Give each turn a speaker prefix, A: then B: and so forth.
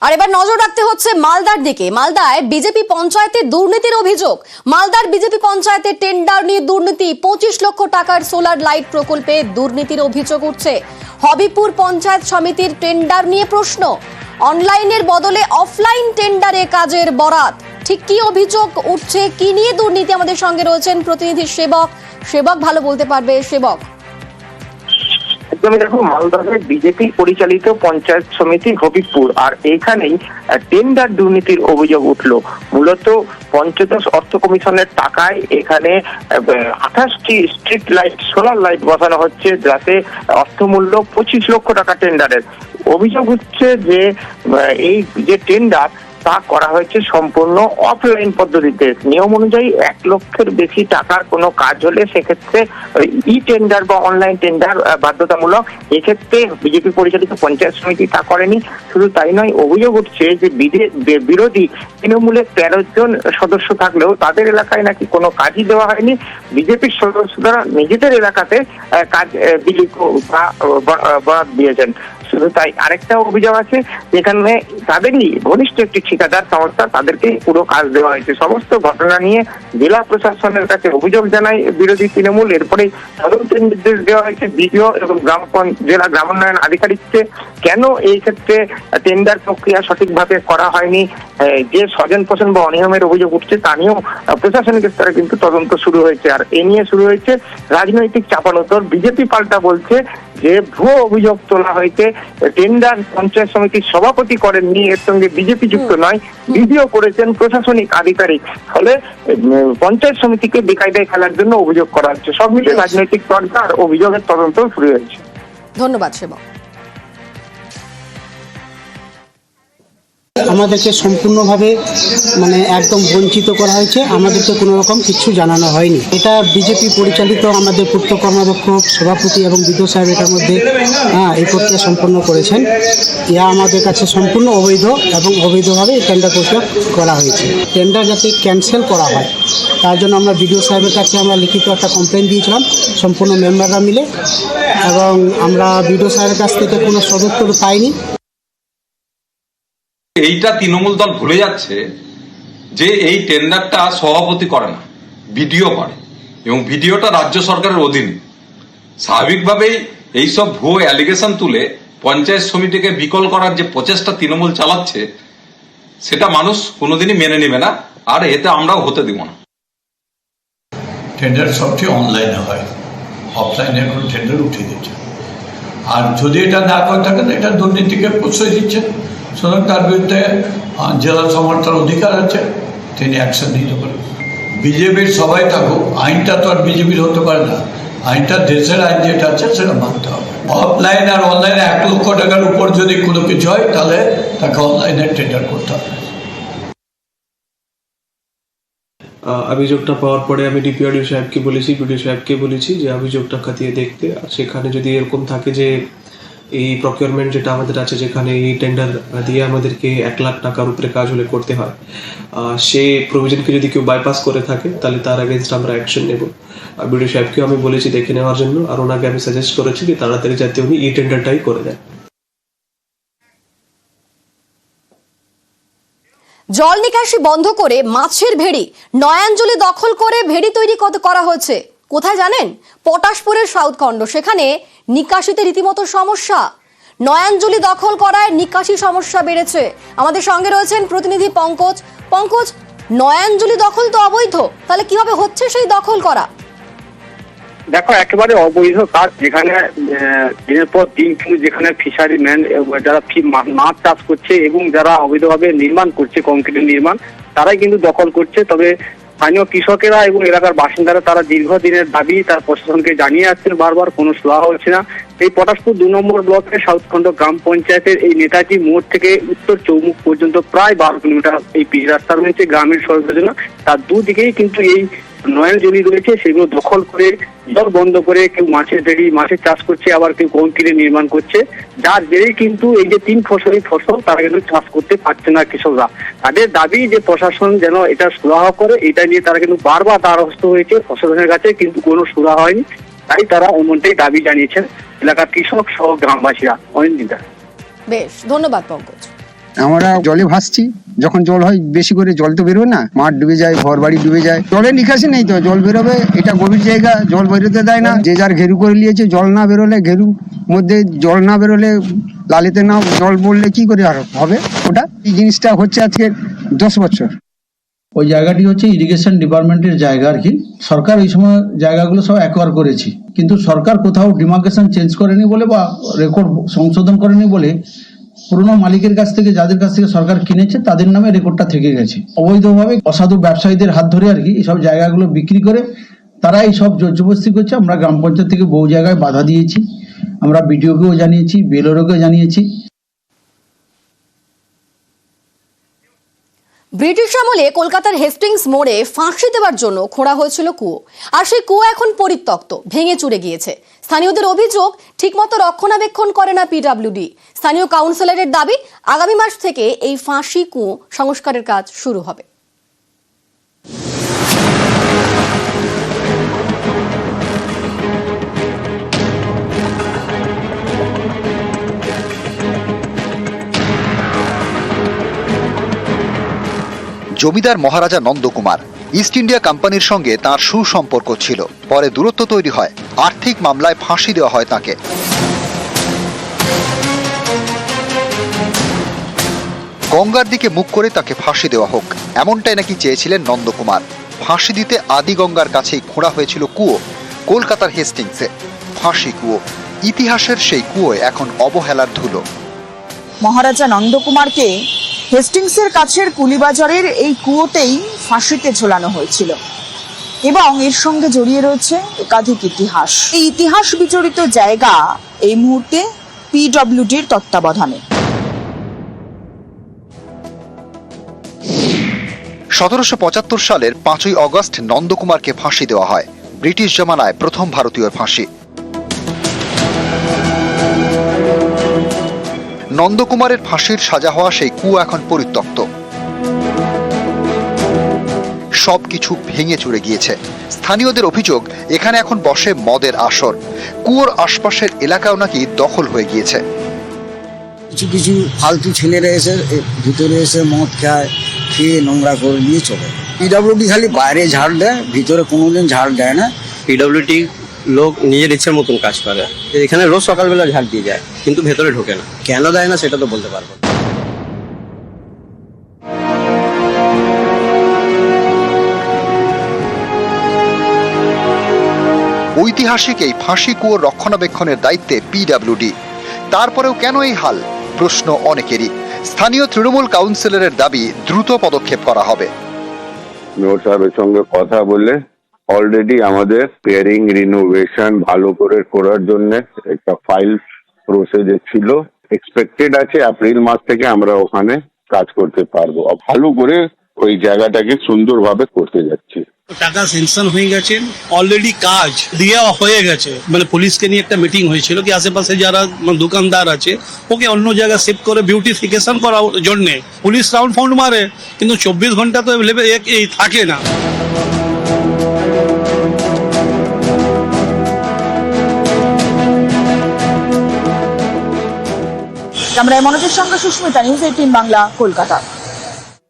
A: আর এবার নজর রাখতে হচ্ছে মালদার দিকে। মালদায় বিজেপি পঞ্চায়েতের দুর্নীতির অভিযোগ। মালদার বিজেপি পঞ্চায়েতের টেন্ডার নিয়ে দুর্নীতি, 25 লক্ষ টাকার সোলার লাইট প্রকল্পে দুর্নীতির অভিযোগ উঠছে। হবিপুর পঞ্চায়েত সমিতির টেন্ডার নিয়ে প্রশ্ন, অনলাইনের বদলে অফলাইন টেন্ডারে কাজের বরাত। ঠিক কি অভিযোগ উঠছে, কি নিয়ে দুর্নীতি? আমাদের সঙ্গে রয়েছেন প্রতিনিধি সেবক ভালো বলতে পারবে। সেবক,
B: একদমই দেখো, মালদাতে বিজেপি পরিচালিত পঞ্চায়েত সমিতি হবিপুর, আর এইখানেই টেন্ডার দুর্নীতির অভিযোগ উঠলো। মূলত পঞ্চদশ অর্থ কমিশনের টাকায় এখানে 28টি স্ট্রিট লাইট, সোলার লাইট বসানো হচ্ছে, যাতে অর্থমূল্য 25 লক্ষ টাকা টেন্ডারের। অভিযোগ হচ্ছে যে এই যে টেন্ডার তা করা হয়েছে সম্পূর্ণ অফলাইন পদ্ধতিতে। নিয়ম অনুযায়ী 1 লক্ষের বেশি টাকার কোনো কাজ হলে সেক্ষেত্রে ই টেন্ডার বা অনলাইন টেন্ডার বাধ্যতামূলক। এক্ষেত্রে বিজেপি পরিচালিত পঞ্চায়েত সমিতি তা করেনি। শুধু তাই নয়, অভিযোগ উঠছে যে বিরোধী তৃণমূলের 13 জন সদস্য থাকলেও তাদের এলাকায় নাকি কোনো কাজই দেওয়া হয়নি। বিজেপির সদস্যরা নিজেদের এলাকাতে কাজ বিলি বা বরাদ দিয়েছেন। শুধু তাই, আরেকটা অভিযোগ আছে, যেখানে তাদেরই ঘনিষ্ঠ একটি ঠিকাদার সংস্থা, তাদেরকে পুরো কাজ দেওয়া হয়েছে। সমস্ত ঘটনা নিয়ে জেলা প্রশাসনের কাছে অভিযোগ জানায় বিরোধী তৃণমূল। এরপরে তদন্তের নির্দেশ দেওয়া হয়েছে বিডিও এবং জেলা গ্রামোন্নয়ন আধিকারিককে। কেন এই ক্ষেত্রে টেন্ডার প্রক্রিয়া সঠিকভাবে করা হয়নি, যে স্বজন পোষণ বা অনিয়মের অভিযোগ উঠছে, তা নিয়েও প্রশাসনিক স্তরে কিন্তু তদন্ত শুরু হয়েছে। আর এ নিয়ে শুরু হয়েছে রাজনৈতিক চাপানোতর। বিজেপি পাল্টা বলছে যে ভুয়ো অভিযোগ তোলা হয়েছে, টেন্ডার পঞ্চায়েত সমিতির সভাপতি করেননি, এর সঙ্গে বিজেপি যুক্ত নয়, ভিডিও করেছেন প্রশাসনিক আধিকারিক। ফলে পঞ্চায়েত সমিতিকে বেকায়দায় ফেলার জন্য অভিযোগ করা হচ্ছে। সব মিলিয়ে রাজনৈতিক তর্ক আর অভিযোগের তদন্ত শুরু হয়েছে।
A: ধন্যবাদ সেবক।
C: আমাদেরকে সম্পূর্ণভাবে একদম বঞ্চিত করা হয়েছে। আমাদেরকে কোনো রকম কিছু জানানো হয়নি। এটা বিজেপি পরিচালিত আমাদের পূর্ত কর্মাধ্যক্ষ, সভাপতি এবং বিডিও সাহেব এটার মধ্যে এই প্রক্রিয়া সম্পন্ন করেছেন। ইয়া আমাদের কাছে সম্পূর্ণ অবৈধ এবং অবৈধভাবে এই টেন্ডার প্রক্রিয়া করা হয়েছে। টেন্ডার যাতে ক্যান্সেল করা হয় তার জন্য আমরা বিডিও সাহেবের কাছে আমরা লিখিত একটা কমপ্লেন দিয়েছিলাম সম্পূর্ণ মেম্বাররা মিলে, এবং আমরা বিডিও সাহেবের কাছ থেকে কোনো সদুত্তর পাইনি।
D: এইটা তৃণমূল দল ভুলে যাচ্ছে যে এই টেন্ডারটা সভাপতি করে না, ভিডিও করে, এবং ভিডিওটা রাজ্য সরকারের অধীনে। স্বাভাবিকভাবেই এইসব ভুয়ো অ্যালিগেশন তুলে পঞ্চায়েত সমিতিকে বিকল করার যে প্রচেষ্টা তৃণমূল চালাচ্ছে, সেটা মানুষ কোনোদিনই মেনে নেবে না, আর এতে আমরাও হতে দিব না।
E: টেন্ডার সবটি অনলাইনে হয়, অফলাইনে এখন টেন্ডার উঠে দিচ্ছে। আর যদি এটা না করে থাকে তো এটা দুর্নীতিকে প্রশ্রয় দিচ্ছে। সুতরাং তার বিরুদ্ধে জেলা সমর্থন অধিকার আছে, তিনি অ্যাকশন নিতে পারেন। বিজেপির সবাই থাকুক, আইনটা তো আর বিজেপির হতে পারে না। আইনটা দেশের আইন যেটা আছে সেটা মানতে হবে। অফলাইন আর অনলাইনে 1 লক্ষ টাকার উপর যদি কোনো কিছু হয় তাহলে তাকে অনলাইনে টেন্ডার করতে হবে।
F: অভিযোগটা পাওয়ার পরে আমি ডিপিআরডিও সাহেবকে বলেছি, বিডিও সাহেবকে বলেছি যে অভিযোগটা খতিয়ে দেখতে। আর সেখানে যদি এরকম থাকে যে এই প্রকিউরমেন্ট যেটা আমাদের আছে, যেখানে এই টেন্ডার দিয়ে আমাদেরকে 1 লাখ টাকার উপরে কাজ হলে করতে হয়, সে প্রভিশনকে যদি কেউ বাইপাস করে থাকে তাহলে তার এগেনস্ট আমরা অ্যাকশন নেব। আর বিডিও সাহেবকেও আমি বলেছি দেখে নেওয়ার জন্য, আর ওনাকে আমি সাজেস্ট করেছি যে তাড়াতাড়ি যাতে উনি এই টেন্ডারটাই করে দেন।
A: জল নিকাশি বন্ধ করে মাছের ভেড়ি নয়াঞ্জলি দখল করে ভেড়ি তৈরি করা হয়েছে। কোথায় জানেন? পটাশপুরের সাউথ খণ্ড। সেখানে নিকাশিতে রীতিমতো সমস্যা। নয়াঞ্জলি দখল করায় নিকাশি সমস্যা বেড়েছে। আমাদের সঙ্গে রয়েছেন প্রতিনিধি পঙ্কজ। নয়াঞ্জলি দখল তো অবৈধ, তাহলে কিভাবে হচ্ছে সেই দখল করা?
B: দেখো, একেবারে অবৈধ কাজ, যেখানে দিনের পর দিন কিন্তু যেখানে ফিশারি ম্যান যারা মাছ চাষ করছে এবং যারা অবৈধভাবে নির্মাণ করছে, কংক্রিটের নির্মাণ, তারাই কিন্তু দখল করছে। তবে স্থানীয় কৃষকেরা এবং এলাকার বাসিন্দারা তারা দীর্ঘদিনের দাবি তার প্রশাসনকে জানিয়ে আসছেন, বারবার কোনো সুরাহা হচ্ছে না। এই পটাশপুর 2 নম্বর ব্লকের সাউথখণ্ড গ্রাম পঞ্চায়েতের এই নেতাজি মোড় থেকে উত্তর চৌমুখ পর্যন্ত প্রায় 12 কিলোমিটার এই পিচ রাস্তা রয়েছে গ্রামের সর্বজনা। তার দুদিকেই কিন্তু এই নয়াঞ্জলি রয়েছে, সেগুলো দখল করে জল বন্ধ করে কেউ মাছের চাষ করছে, আবার কেউ কংক্রিটে নির্মাণ করছে। যার জেরেই কিন্তু এই যে 3 ফসলি ফসল তারা কিন্তু চাষ করতে পারছে না কৃষকরা। তাদের দাবি যে প্রশাসন যেন এটা সুরাহা করে, এটা নিয়ে তারা কিন্তু বারবার দ্বারস্থ হয়েছে প্রশাসনের কাছে, কিন্তু কোনো সুরাহা হয়নি। তাই তারা এমনটাই দাবি জানিয়েছেন এলাকার কৃষক সহ গ্রামবাসীরা। অনিন্দিতা,
A: বেশ, ধন্যবাদ পঙ্কজ।
G: আমরা জলে ভাসছি, যখন জল হয় বেশি করে জল তো বেরোবে না, মাঠ ডুবে যায়, ঘর বাড়ি ডুবে যায়, জলের নিকাশি নেই, তো জল বেরোবে, এটা গভীর জায়গা, জল বেরোতে দেয় না, যে যার ঘেরু করে নিয়েছে, জল না বেরোলে, ঘেরু মধ্যে জল না বেরোলে, লালিতে না জল পড়লে কি করে আর হবে ওটা। এই জিনিসটা হচ্ছে আজকে 10 বছর।
H: ওই জায়গাটি হচ্ছে ইরিগেশন ডিপার্টমেন্টের জায়গা আর কি। সরকার এই সময় জায়গাগুলো সব অ্যাকোয়ার করেছে, কিন্তু সরকার কোথাও ডিমার্কেশন চেঞ্জ করেনি বলে বা রেকর্ড সংশোধন করেনি বলে পুরনো মালিকের কাছ থেকে, যাদের কাছ থেকে সরকার কিনেছে, তাদের নামে রেকর্ডটা থেকে গেছে। অবৈধভাবে অসাধু ব্যবসায়ীদের হাত ধরে আর কি এইসব জায়গাগুলো বিক্রি করে তারা এইসব জোরজবরদস্তি করছে। আমরা গ্রাম পঞ্চায়েত থেকে বহু জায়গায় বাধা দিয়েছি, আমরা বিডিওকেও জানিয়েছি, বিএলআরওকেও জানিয়েছি।
A: ব্রিটিশ আমলে কলকাতার হেস্টিংস মোড়ে ফাঁসি দেওয়ার জন্য খোঁড়া হয়েছিল কুয়ো, আর সেই কুয়ো এখন পরিত্যক্ত, ভেঙে চুরে গিয়েছে। স্থানীয়দের অভিযোগ, ঠিকমতো রক্ষণাবেক্ষণ করে না পিডব্লিউডি। স্থানীয় কাউন্সিলরের দাবি, আগামী মাস থেকে এই ফাঁসি কুয়ো সংস্কারের কাজ শুরু হবে।
I: জমিদার মহারাজা নন্দকুমার, ইস্ট ইন্ডিয়া কোম্পানির সঙ্গে তার সুসম্পর্ক ছিল। পরে দূরত্ব তৈরি হয়, আর্থিক মামলায় ফাঁসি দেওয়া হয় তাকে। গঙ্গার দিকে মুখ করে তাকে ফাঁসি দেওয়া হোক, এমনটাই নাকি চেয়েছিলেন নন্দকুমার। ফাঁসি দিতে আদি গঙ্গার কাছেই খোঁড়া হয়েছিল কুয়ো, কলকাতার হেস্টিংসে। ফাঁসি কুয়ো, ইতিহাসের সেই কুয়োয় এখন অবহেলার ধুলো।
J: মহারাজা নন্দকুমারকে হেস্টিংসের কাছের কুলিবাজারের এই কুয়োতেই ফাঁসিতে ঝোলানো হয়েছিল এবং এর সঙ্গে জড়িয়ে রয়েছে একাধিক ইতিহাস। এই ইতিহাস বিজড়িত জায়গা এই মুহূর্তে পিডব্লিউডির তত্ত্বাবধানে।
I: 1775 সালের 5ই অগস্ট নন্দকুমারকে ফাঁসি দেওয়া হয়, ব্রিটিশ জমানায় প্রথম ভারতীয় ফাঁসি। নন্দকুমারের ফাঁসির সাজা হওয়া সেই কুয়ো এখন পরিত্যক্ত, সবকিছু ভেঙে চুরে গিয়েছে। স্থানীয়দের অভিযোগ, এখানে এখন বসে মদের আসর। কুয়োর আশপাশের এলাকাও নাকি দখল হয়ে গিয়েছে।
K: কিছু কিছু ফালতু ছেলেরা এসে ভিতরে এসে মদ খায়, খেয়ে নোংরা করে দিয়ে চলে। পিডব্লিউডি খালি বাইরে ঝাড় দেয়, ভিতরে কোনোদিন ঝাড় দেয় না।
L: পিডব্লিউডি লোক নিজের ইচ্ছের মতন কাজ করে, এখানে রোজ সকালবেলা ঝাড় দিয়ে যায়, কিন্তু ভেতরে ঢোকে না। কেন দেয় না সেটা তো বলতে পারবো না।
I: ঐতিহাসিক এই ফাঁসি কুয়োর রক্ষণাবেক্ষণের দায়িত্বে পিডব্লিউডি। তারপরেও কেন এই হাল, প্রশ্ন অনেকেরই। স্থানীয় তৃণমূল কাউন্সিলরের দাবি, দ্রুত পদক্ষেপ করা হবে।
M: মেয়র সাহেবের সঙ্গে কথা বলে অলরেডি আমাদের পেয়ারিং রিনোভেশন ভালো করে করার জন্য একটা ফাইল প্রসেসে ছিল। এক্সপেক্টেড আছে এপ্রিল মাস থেকে আমরা ওখানে কাজ করতে পারবো। ভালো করে ওই জায়গাটাকে সুন্দরভাবে করতে যাচ্ছি।
N: টাকা সেনশন হয়ে গেছে, অলরেডি কাজ দেওয়া হয়ে গেছে। মানে পুলিশকে নিয়ে একটা মিটিং হয়েছিল কি আশেপাশে যারা দোকানদার আছে ওকে অন্য জায়গায় শিফট করে বিউটিফিকেশন করার জন্য পুলিশ রাউন্ড ফাউন্ড মারে, কিন্তু 24 ঘন্টা তো এই থাকে না।
J: ক্যামেরায় মনোজের সঙ্গে সুস্মিতা, নিউজ 18 বাংলা, কলকাতা।